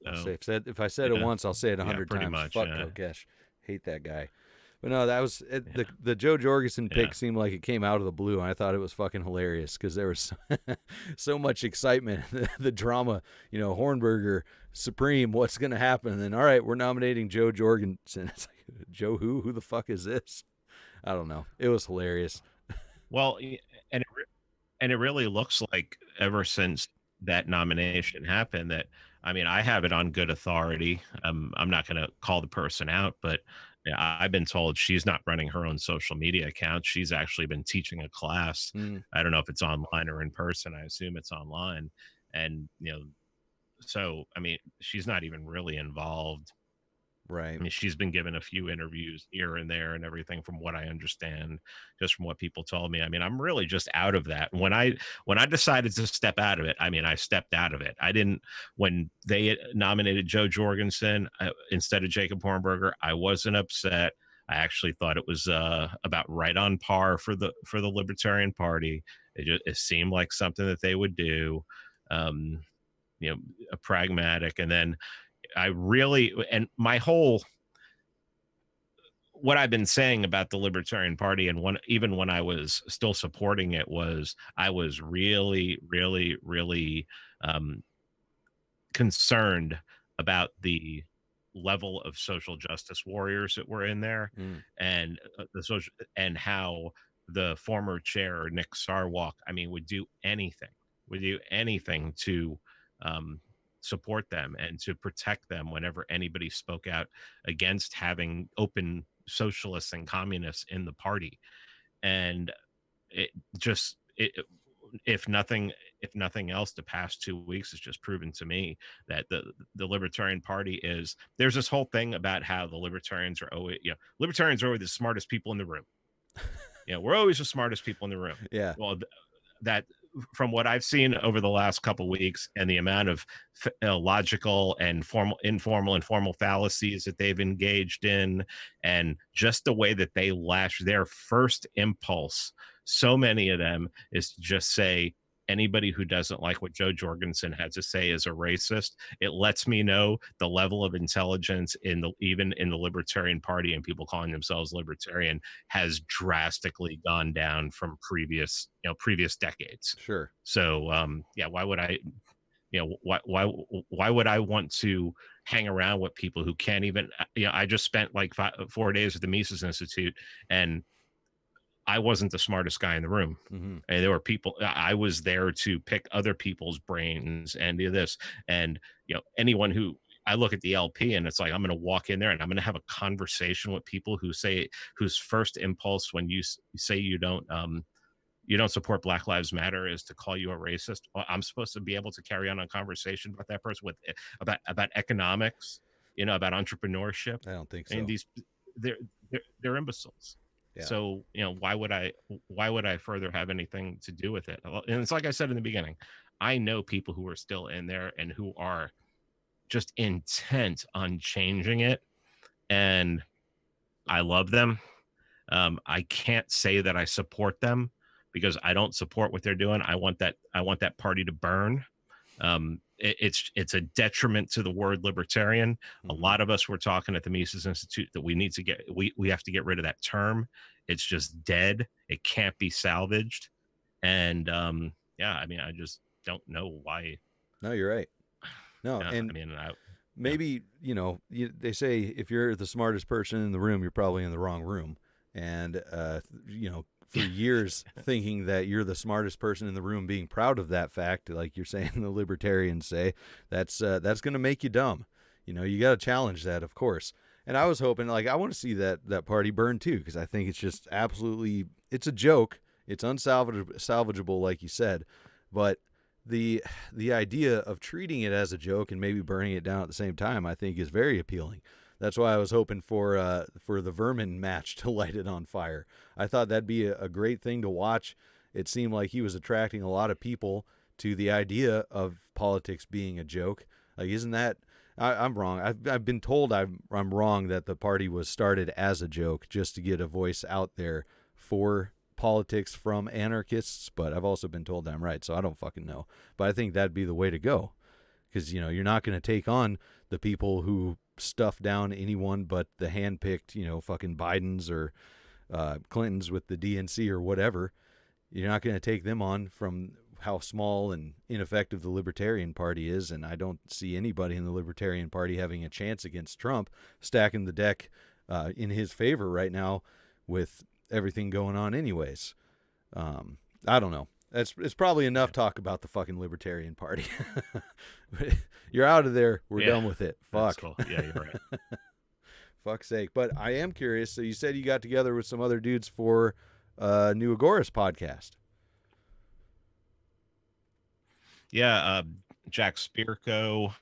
I'll say so if I said it yeah, once, I'll say it yeah, 100 pretty times. much. Fuck Kokesh. Hate that guy. But no, that was Yeah, the Joe Jorgensen yeah, pick seemed like it came out of the blue, and I thought it was fucking hilarious because there was so much excitement, the drama. Hornberger Supreme. What's gonna happen? And then all right, we're nominating Joe Jorgensen. It's like Joe who? Who the fuck is this? I don't know. It was hilarious. well, and it really looks like ever since that nomination happened that I mean I have it on good authority. I'm not going to call the person out, but yeah, I've been told she's not running her own social media account. She's actually been teaching a class. Mm, I don't know if it's online or in person. I assume it's online, and so I mean she's not even really involved. right. I mean, she's been given a few interviews here and there and everything from what I understand, just from what people told me. I mean, I'm really just out of that. When I decided to step out of it, I mean, I stepped out of it. I didn't when they nominated Joe Jorgensen instead of Jacob Hornberger, I wasn't upset. I actually thought it was about right on par for the Libertarian Party. It seemed like something that they would do. Um, a pragmatic, and then I really and my whole what I've been saying about the Libertarian Party and even when I was still supporting it was I was really, really, really um, concerned about the level of social justice warriors that were in there, Mm, and the social and how the former chair Nick Sarwark, I mean, would do anything to um, support them and to protect them whenever anybody spoke out against having open socialists and communists in the party. And it just it if nothing if nothing else, the past 2 weeks has just proven to me that the Libertarian Party is there's this whole thing about how the libertarians are always the smartest people in the room. We're always the smartest people in the room. yeah. Well, that from what I've seen over the last couple of weeks and the amount of logical and informal and formal fallacies that they've engaged in, and just the way that they lash their first impulse, so many of them is to just say anybody who doesn't like what Joe Jorgensen had to say is a racist. It lets me know the level of intelligence even in the Libertarian Party and people calling themselves libertarian has drastically gone down from previous decades. Sure. So yeah, why would I why would I want to hang around with people who can't even I just spent like 4 days at the Mises Institute, and I wasn't the smartest guy in the room. Mm-hmm. And there were people, I was there to pick other people's brains and do this. And, anyone who I look at the LP and it's like, I'm going to walk in there and I'm going to have a conversation with people whose first impulse when you say you don't support Black Lives Matter is to call you a racist. Well, I'm supposed to be able to carry on a conversation with that person about economics, about entrepreneurship. I don't think I mean, so. they're, they're imbeciles. Yeah. So why would I further have anything to do with it? And it's like I said in the beginning, I know people who are still in there and who are just intent on changing it, and I love them. I can't say that I support them because I don't support what they're doing. I want that party to burn. It's a detriment to the word libertarian. A Mm-hmm. lot of us were talking at the Mises Institute that we have to get rid of that term. It's just dead. It can't be salvaged. And yeah, I mean, I just don't know why. No, you're right. No, Yeah, I and mean, yeah, maybe they say if you're the smartest person in the room, you're probably in the wrong room, and for years thinking that you're the smartest person in the room, being proud of that fact, like you're saying the libertarians say, that's going to make you dumb. You got to challenge that, of course. And I was hoping, like, I want to see that party burn too, because I think it's just absolutely, it's a joke. It's unsalvageable, like you said. But the idea of treating it as a joke and maybe burning it down at the same time, I think, is very appealing. That's why I was hoping for the Vermin match to light it on fire. I thought that'd be a great thing to watch. It seemed like he was attracting a lot of people to the idea of politics being a joke. Like, isn't that... I'm wrong. I've been told I'm wrong, that the party was started as a joke just to get a voice out there for politics from anarchists, but I've also been told that I'm right, so I don't fucking know. But I think that'd be the way to go, because you're not going to take on the people who stuff down anyone but the handpicked, fucking Bidens or Clintons with the DNC or whatever. You're not going to take them on from how small and ineffective the Libertarian Party is, and I don't see anybody in the Libertarian Party having a chance against Trump, stacking the deck in his favor right now with everything going on anyways. I don't know. It's probably enough talk about the fucking Libertarian Party. You're out of there. We're done with it. Fuck. Cool. Yeah, you're right. Fuck's sake. But I am curious. So you said you got together with some other dudes for new Agoras podcast. Yeah, Jack Spirko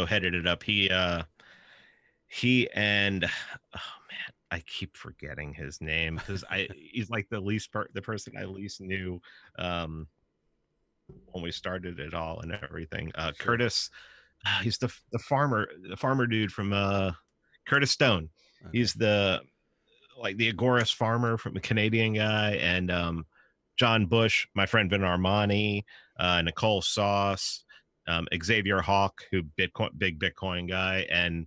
headed it up. He and oh man, I keep forgetting his name because he's like the person I least knew when we started it all and everything. Sure. Curtis, he's the farmer dude from Curtis Stone. Okay. He's the Agoras farmer, from a Canadian guy, and John Bush, my friend Ben Armani, Nicole Sauce, Xavier Hawk, who big Bitcoin guy. And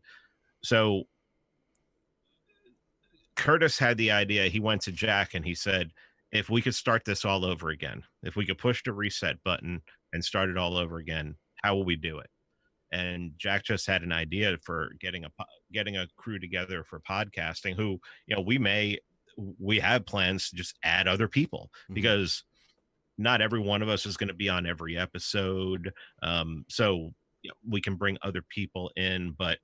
so Curtis had the idea. He went to Jack and he said, if we could start this all over again, if we could push the reset button and start it all over again, how will we do it? And Jack just had an idea for getting a crew together for podcasting who, we have plans to just add other people, because not every one of us is going to be on every episode. So we can bring other people in, but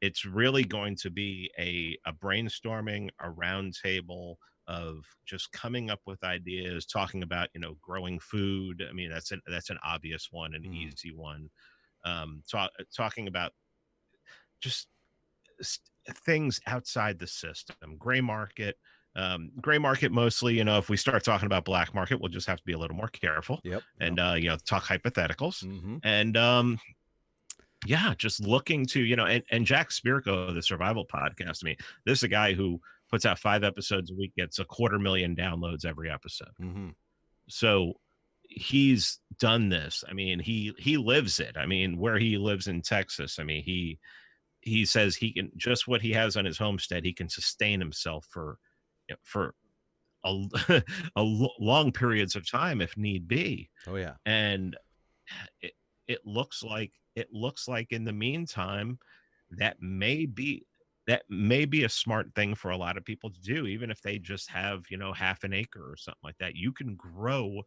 it's really going to be a brainstorming, a roundtable of just coming up with ideas, talking about, growing food. I mean, that's an obvious one, an easy one. Talking about just things outside the system, gray market mostly. If we start talking about black market, we'll just have to be a little more careful. Yep. And talk hypotheticals. And just looking to and Jack Spirko, the Survival Podcast. I mean, this is a guy who puts out 5 episodes a week, gets 250,000 downloads every episode. So he's done this. I mean, he lives it. I mean, where he lives in Texas, I mean, he says he can, just what he has on his homestead, he can sustain himself for long periods of time if need be. Oh yeah. And it looks like in the meantime that may be a smart thing for a lot of people to do, even if they just have half an acre or something like that. You can grow,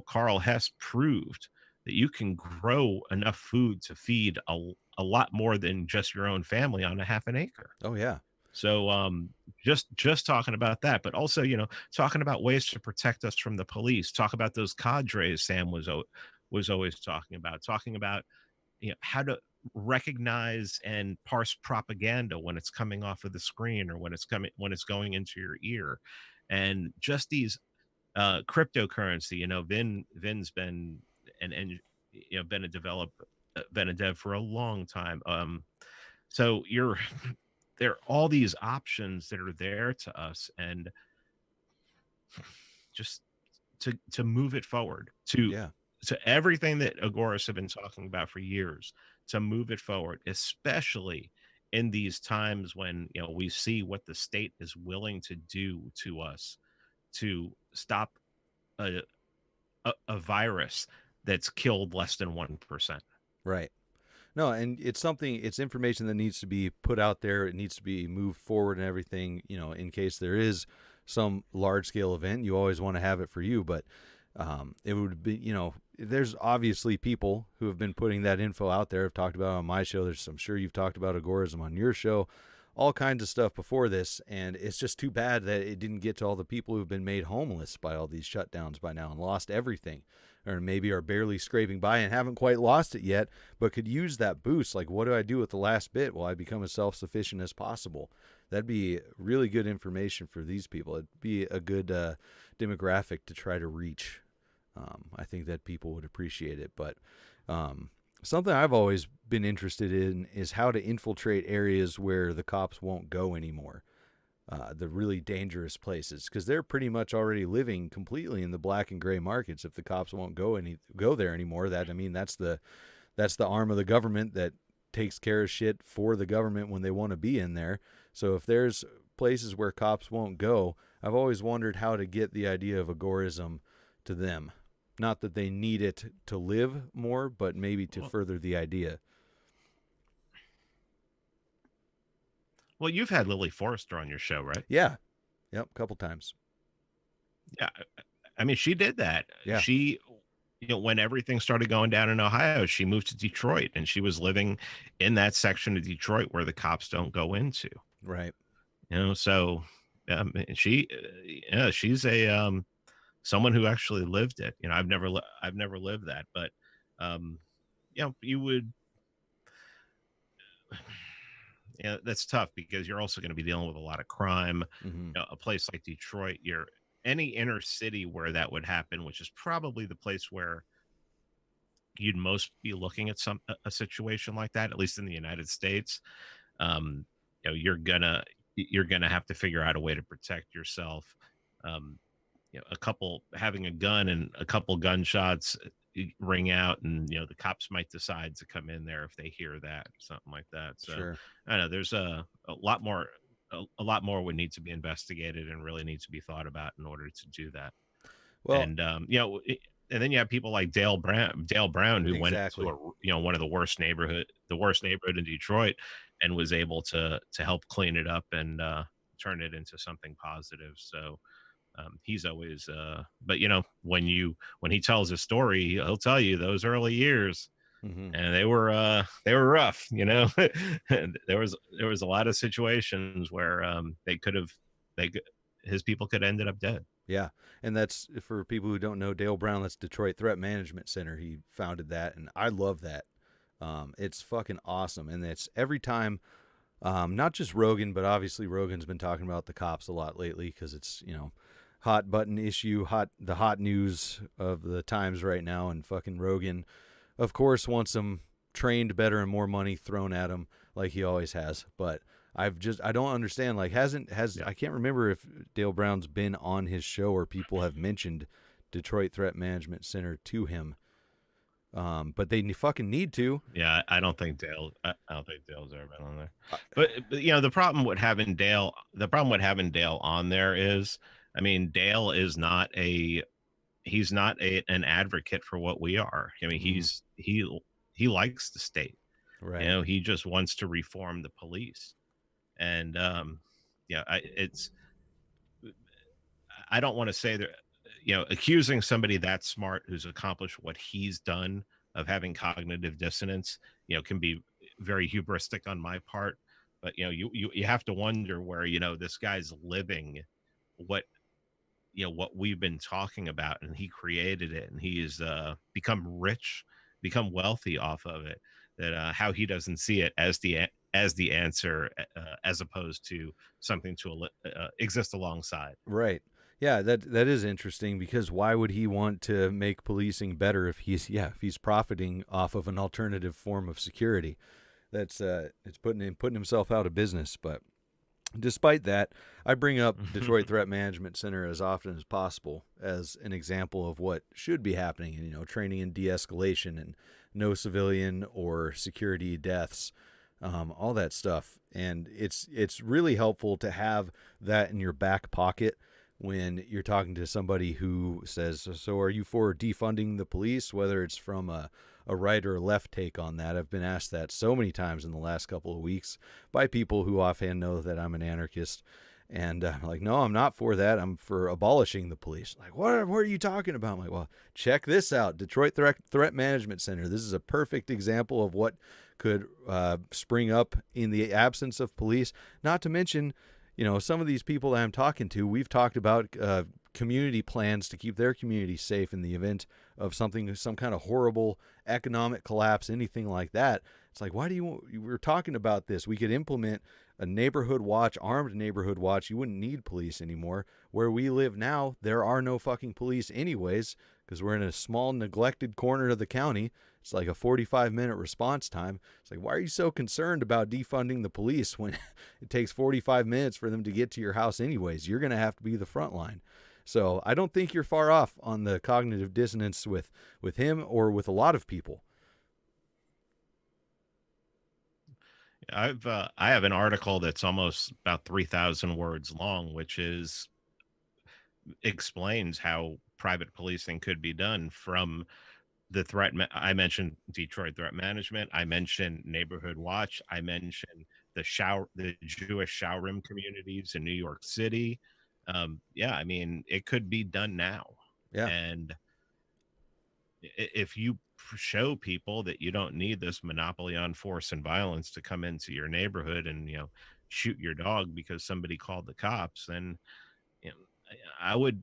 Carl Hess proved that you can grow enough food to feed a lot more than just your own family on a half an acre. Oh yeah. So just talking about that, but also talking about ways to protect us from the police. Talk about those cadres Sam was always talking about how to recognize and parse propaganda when it's coming off of the screen or when it's going into your ear. And just these cryptocurrency, Vin's been been a dev for a long time. So there are all these options that are there to us, and just to move it forward to everything that Agoras have been talking about for years, to move it forward, especially in these times when we see what the state is willing to do to us to stop a virus that's killed less than 1%. Right. No, and it's information that needs to be put out there. It needs to be moved forward and everything, in case there is some large scale event, you always want to have it for you. But it would be, there's obviously people who have been putting that info out there. I've talked about it on my show. I'm sure you've talked about agorism on your show, all kinds of stuff before this. And it's just too bad that it didn't get to all the people who've been made homeless by all these shutdowns by now and lost everything, or maybe are barely scraping by and haven't quite lost it yet, but could use that boost. Like, what do I do with the last bit? Well, I become as self-sufficient as possible. That'd be really good information for these people. It'd be a good demographic to try to reach. I think that people would appreciate it. But something I've always been interested in is how to infiltrate areas where the cops won't go anymore. The really dangerous places, because they're pretty much already living completely in the black and gray markets. If the cops won't go there anymore, that's the arm of the government that takes care of shit for the government when they want to be in there. So if there's places where cops won't go, I've always wondered how to get the idea of agorism to them. Not that they need it to live more, but maybe to further the idea. Well, you've had Lily Forrester on your show, right? Yeah. Yep, a couple times. Yeah. I mean, she did that. Yeah. She, when everything started going down in Ohio, she moved to Detroit, and she was living in that section of Detroit where the cops don't go into. Right. So she's a someone who actually lived it. I've never lived that, but you would. Yeah, that's tough because you're also going to be dealing with a lot of crime. Mm-hmm. A place like Detroit, any inner city where that would happen, which is probably the place where you'd most be looking at a situation like that, at least in the United States. You're gonna have to figure out a way to protect yourself. Having a gun and a couple gunshots ring out, and the cops might decide to come in there if they hear that or something like that. So sure. I don't know, there's a lot more would need to be investigated and really needs to be thought about in order to do that. Well, and and then you have people like Dale Brown who went into one of the worst neighborhood in Detroit, and was able to help clean it up and turn it into something positive. So he's always but when he tells his story, he'll tell you those early years, mm-hmm. and they were rough. And there was a lot of situations where his people could have ended up dead. Yeah, and that's, for people who don't know Dale Brown, that's Detroit Threat Management Center. He founded that, and I love that. It's fucking awesome, and it's every time. Not just Rogan, but obviously Rogan's been talking about the cops a lot lately because it's hot button issue, the hot news of the times right now. And fucking Rogan, of course, wants them trained better and more money thrown at him like he always has. But I don't understand. Like, I can't remember if Dale Brown's been on his show or people have mentioned Detroit Threat Management Center to him. But they fucking need to. Yeah, I don't think Dale's ever been on there. But the problem with having Dale on there is, I mean, Dale is not an advocate for what we are. I mean, he likes the state, right? He just wants to reform the police, and I don't want to say that, accusing somebody that smart who's accomplished what he's done of having cognitive dissonance, can be very hubristic on my part. But you have to wonder where this guy's living what we've been talking about, and he created it, and he's become wealthy off of it. That how he doesn't see it as the answer, as opposed to something to exist alongside. Right. Yeah, that is interesting, because why would he want to make policing better if he's profiting off of an alternative form of security? That's it's putting himself out of business. But despite that, I bring up Detroit Threat Management Center as often as possible as an example of what should be happening, and training in de-escalation and no civilian or security deaths, all that stuff. And it's really helpful to have that in your back pocket when you're talking to somebody who says, so are you for defunding the police, whether it's from a right or a left take on that. I've been asked that so many times in the last couple of weeks by people who offhand know that I'm an anarchist. And I'm like, no, I'm not for that. I'm for abolishing the police. Like, what are you talking about? I'm like, well, check this out. Detroit Threat Management Center. This is a perfect example of what could spring up in the absence of police. Not to mention, some of these people that I'm talking to, we've talked about community plans to keep their community safe in the event of some kind of horrible economic collapse, anything like that. It's like, we're talking about this. We could implement a neighborhood watch, armed neighborhood watch. You wouldn't need police anymore. Where we live now, there are no fucking police anyways, because we're in a small, neglected corner of the county. It's like a 45-minute response time. It's like, why are you so concerned about defunding the police when it takes 45 minutes for them to get to your house anyways? You're going to have to be the front line. So I don't think you're far off on the cognitive dissonance with him or with a lot of people. I have an article that's almost about 3,000 words long, which explains how private policing could be done from the threat. I mentioned Detroit Threat Management. I mentioned Neighborhood Watch. I mentioned the Jewish shower room communities in New York City. I mean, it could be done now. Yeah. And if you show people that you don't need this monopoly on force and violence to come into your neighborhood and shoot your dog because somebody called the cops, then I would.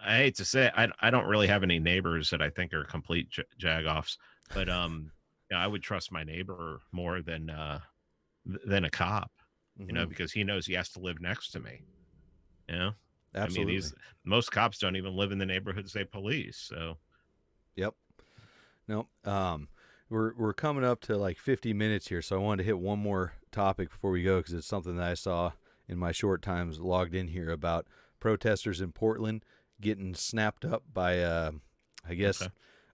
I hate to say it, I don't really have any neighbors that I think are complete jagoffs, but I would trust my neighbor more than a cop, because he knows he has to live next to me. Absolutely. I mean, most cops don't even live in the neighborhoods they police. So, yep. No, we're coming up to like 50 minutes here, so I wanted to hit one more topic before we go because it's something that I saw in my short times logged in here about protesters in Portland getting snapped up by, I guess,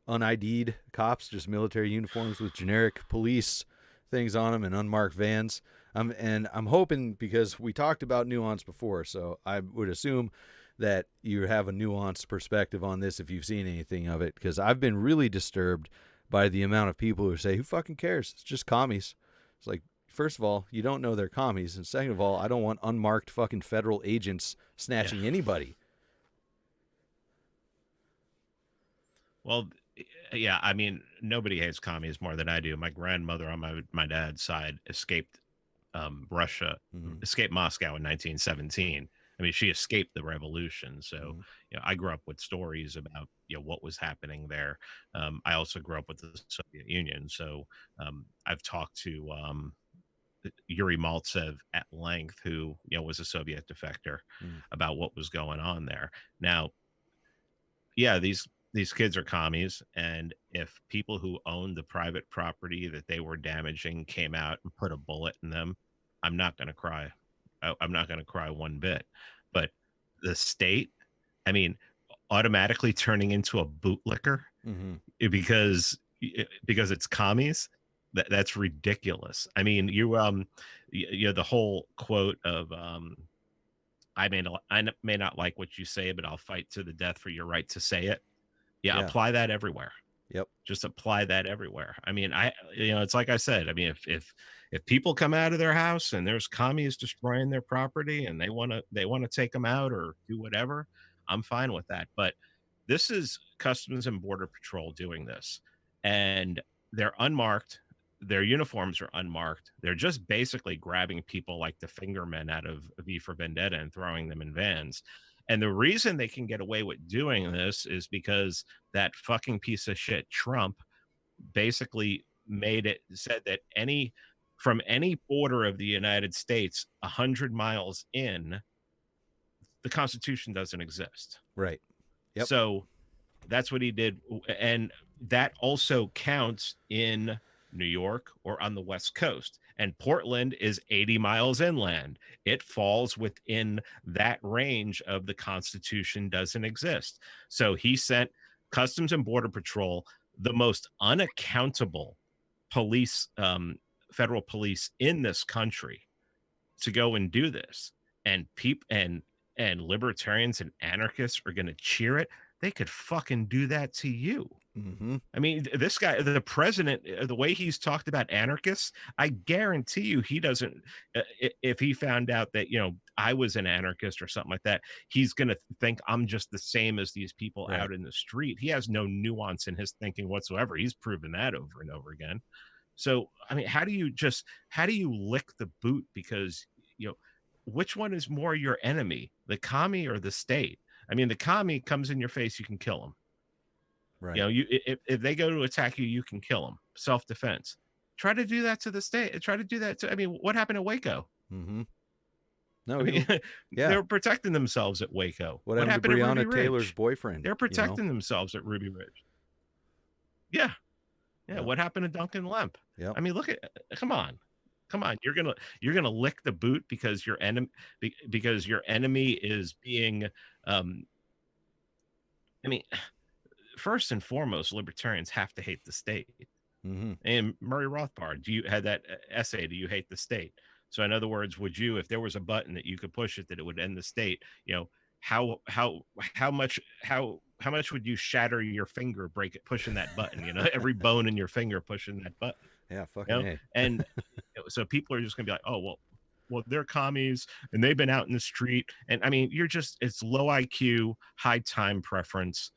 un-ID'd cops, just military uniforms with generic police things on them and unmarked vans. And I'm hoping, because we talked about nuance before, so I would assume that you have a nuanced perspective on this if you've seen anything of it, because I've been really disturbed by the amount of people who say, who fucking cares? It's just commies. It's like, first of all, you don't know they're commies, and second of all, I don't want unmarked fucking federal agents snatching anybody. Well, yeah, I mean, nobody hates commies more than I do. My grandmother on my dad's side escaped Russia, escaped Moscow in 1917. I mean, she escaped the revolution. So, I grew up with stories about, what was happening there. I also grew up with the Soviet Union. So I've talked to Yuri Maltsev at length, who, was a Soviet defector, about what was going on there. Now, yeah, these kids are commies. And if people who owned the private property that they were damaging came out and put a bullet in them, I'm not going to cry. I'm not going to cry one bit. But the state, I mean, automatically turning into a bootlicker because it's commies, that's ridiculous. I mean, the whole quote of I may not like what you say, but I'll fight to the death for your right to say it. Yeah. Apply that everywhere. Yep. Just apply that everywhere. I mean, it's like I said, I mean, if people come out of their house and there's commies destroying their property and they want to take them out or do whatever, I'm fine with that. But this is Customs and Border Patrol doing this, and they're unmarked. Their uniforms are unmarked. They're just basically grabbing people like the fingermen out of V for Vendetta and throwing them in vans. And the reason they can get away with doing this is because that fucking piece of shit Trump basically said that from any border of the United States 100 miles in, the Constitution doesn't exist. Right. Yep. So that's what he did. And that also counts in New York or on the West Coast. And Portland is 80 miles inland. It falls within that range of the Constitution doesn't exist. So he sent Customs and Border Patrol, the most unaccountable police, federal police in this country, to go and do this. And and libertarians and anarchists are going to cheer it. They could fucking do that to you. Mm-hmm. I mean, this guy, the president, the way he's talked about anarchists, I guarantee you he doesn't, if he found out that, I was an anarchist or something like that, he's going to think I'm just the same as these people Right. out in the street. He has no nuance in his thinking whatsoever. He's proven that over and over again. So, I mean, how do you lick the boot? Because, which one is more your enemy, the commie or the state? I mean, the commie comes in your face, you can kill him. Right. If they go to attack you, you can kill them. Self-defense. Try to do that to the state. Try to do that to, I mean, what happened at Waco? Mm-hmm. No, I mean, yeah. they're protecting themselves at Waco. What What happened to happened at Breonna Ruby Taylor's Ridge? boyfriend? They're protecting themselves at Ruby Ridge. Yeah. Yeah. Yep. What happened to Duncan Lemp? Yep. I mean, come on. You're gonna lick the boot because your enemy is being I mean, first and foremost, libertarians have to hate the state. Mm-hmm. And Murray Rothbard, you had that essay, do you hate the state? So in other words, would you, if there was a button that you could push it that it would end the state, how much would you shatter your finger, break it, pushing that button? Every bone in your finger pushing that button. Yeah, fucking A. And so people are just gonna be like, oh well, they're commies and they've been out in the street. And I mean, it's low IQ, high time preference.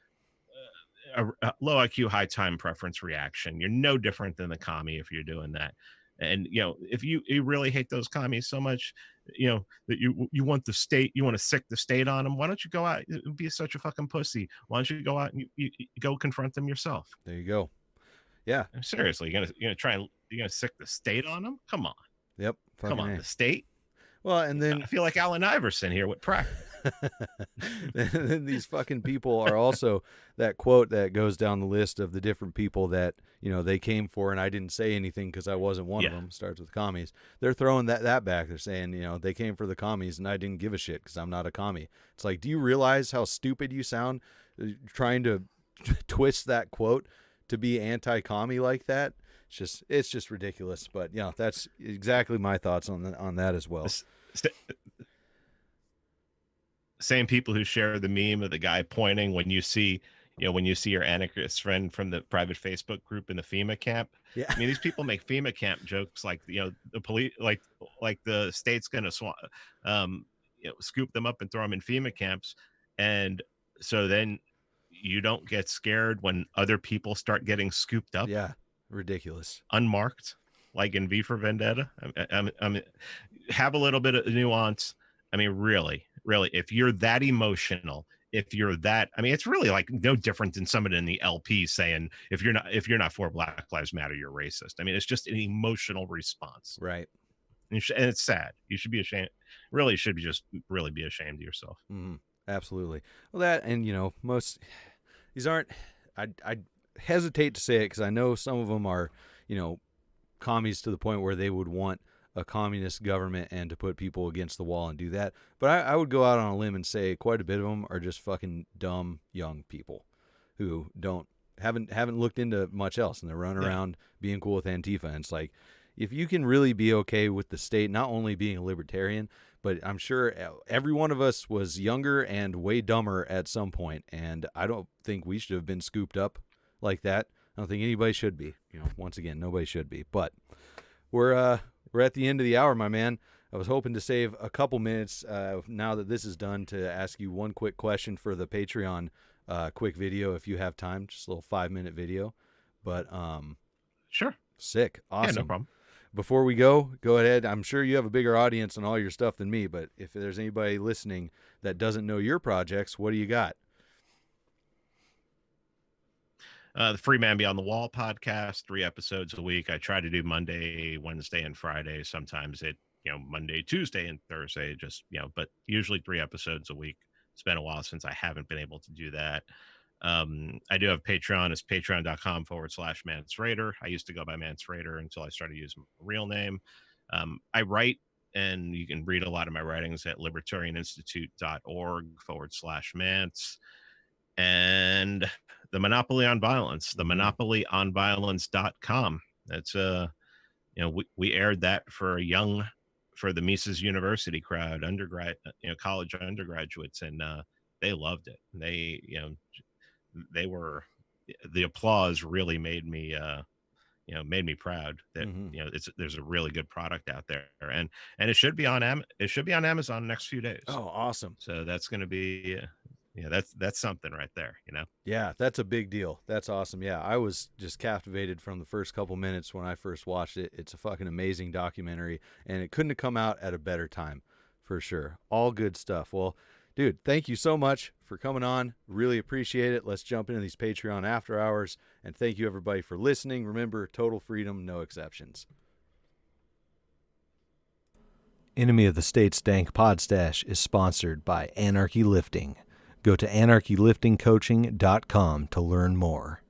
A low IQ, high time preference reaction. You're no different than the commie if you're doing that. And if you really hate those commies so much, that you want the state, you want to sick the state on them. Why don't you go out and be such a fucking pussy? Why don't you go out and you go confront them yourself? There you go. Yeah. Seriously, you're gonna sick the state on them? Come on. Yep. Come on, the state. Well, and then I feel like Allen Iverson here with practice. then these fucking people are also that quote that goes down the list of the different people that they came for, and I didn't say anything because I wasn't one of them. Starts with commies. They're throwing that back. They're saying they came for the commies, and I didn't give a shit because I'm not a commie. It's like, do you realize how stupid you sound trying to twist that quote to be anti-commie like that? It's just ridiculous. But yeah, that's exactly my thoughts on that as well. Same people who share the meme of the guy pointing when you see your anarchist friend from the private Facebook group in the FEMA camp. Yeah. I mean, these people make FEMA camp jokes like the police, like the state's gonna scoop them up and throw them in FEMA camps, and so then you don't get scared when other people start getting scooped up. Yeah, ridiculous. Unmarked, like in V for Vendetta. I mean, have a little bit of nuance. I mean, really, if you're that emotional, if you're that, I mean, it's really like no different than somebody in the LP saying, if you're not for Black Lives Matter, you're racist. I mean, it's just an emotional response. Right. And it's sad. You should be ashamed. Really, you should really be ashamed of yourself. Mm-hmm. Absolutely. Well, that, and most, these aren't, I hesitate to say it because I know some of them are, commies to the point where they would want a communist government and to put people against the wall and do that. But I would go out on a limb and say quite a bit of them are just fucking dumb young people who haven't looked into much else, and they're running around being cool with Antifa. And it's like, if you can really be okay with the state not only being a libertarian, but I'm sure every one of us was younger and way dumber at some point, and I don't think we should have been scooped up like that. I don't think anybody should be. Once again, nobody should be. But we're at the end of the hour, my man. I was hoping to save a couple minutes now that this is done to ask you one quick question for the Patreon quick video if you have time, just a little 5-minute video. But sure. Sick. Awesome. Yeah, no problem. Before we go ahead. I'm sure you have a bigger audience on all your stuff than me, but if there's anybody listening that doesn't know your projects, what do you got? The Free Man Beyond the Wall podcast, 3 episodes a week. I try to do Monday, Wednesday, and Friday. Sometimes Monday, Tuesday, and Thursday, but usually 3 episodes a week. It's been a while since I haven't been able to do that. I do have Patreon. It's patreon.com/Mance Raider. I used to go by Mance Raider until I started using my real name. I write, and you can read a lot of my writings at libertarianinstitute.org/Mance. And the Monopoly on Violence, the monopolyonviolence.com. That's we aired that for the Mises University crowd, college undergraduates, and they loved it. They were the applause really made me made me proud that Mhm. there's a really good product out there, and it should be on Amazon the next few days. Oh, awesome. So that's going to be that's something right there. Yeah, that's a big deal. That's awesome. Yeah, I was just captivated from the first couple minutes when I first watched it. It's a fucking amazing documentary, and it couldn't have come out at a better time, for sure. All good stuff. Well, dude, thank you so much for coming on. Really appreciate it. Let's jump into these Patreon after hours, and thank you everybody for listening. Remember, total freedom, no exceptions. Enemy of the State's Dank Pod-Stash is sponsored by Anarchy Lifting. Go to anarchyliftingcoaching.com to learn more.